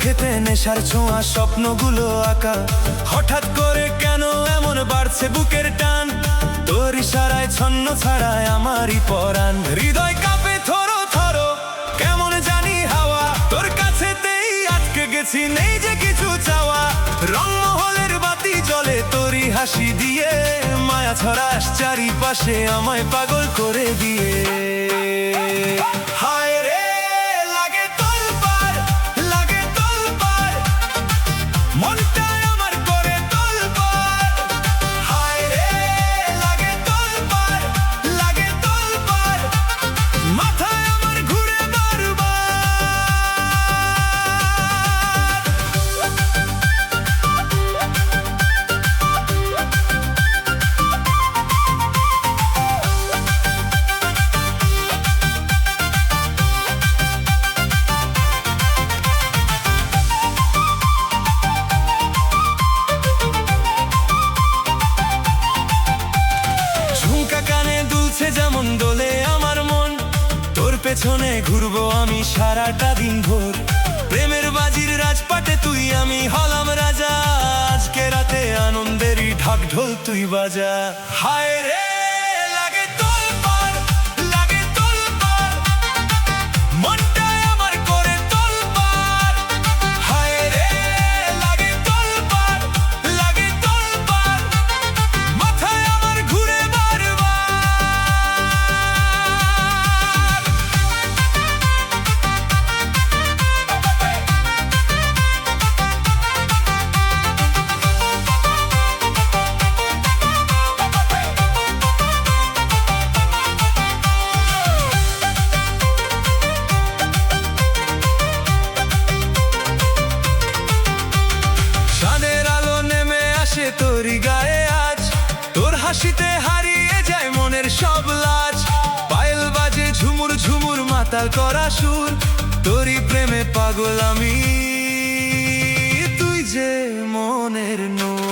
চোখেতে নেশার ছোঁয়া, স্বপ্নগুলো আঁকা। হঠাৎ করে কেন এমন বাড়ছে বুকের টান, তোর ইশারায় ছন্ন ছাড়ায় আমারই পরাণ। হৃদয় কাঁপে থরো থরো, কেমন জানি হাওয়া, তোর কাছেতেই আটকে গেছি, নেই যে কিছু চাওয়া। রংমহলের বাতি জ্বলে তোরই হাসি দিয়ে, মায়া ছড়াস চারিপাশে আমায় পাগল করে দিয়ে। হায় রে লাগে তোলপাড়, লাগে তোলপাড়, মনটায় আমার করে তোলপাড়। হায় রে লাগে তোলপাড়, লাগে তোলপাড়, মাথায় আমার ঘুরে বারবার। ঝুমকা কানে দুলছে যেমন দোলে আমার মন, তোর পেছনে ঘুরবো আমি সারাটা দিন ভোর। প্রেমের বাজির রাজপাটে তুই আমি হলাম রাজা, আজকে রাতে আনন্দেরই ঢাক ঢোল তুই বাজা। হায় রে লাগে তোলপাড়, লাগে তোলপাড়, মনটায় আমার করে তোলপাড়। হায় রে লাগে তোলপাড়, লাগে তোলপাড়, মাথায় আমার ঘুরে বারবার। চাঁদের আলো নেমে আসে তোরই গায়ে আজ, তোর হাসিতে হারিয়ে যায় মনের সব লাজ। পায়েল বাজে ঝুমুর ঝুমুর মাতাল করা সুর, তোরই প্রেমে পাগল আমি, তুই যে মনের নূর।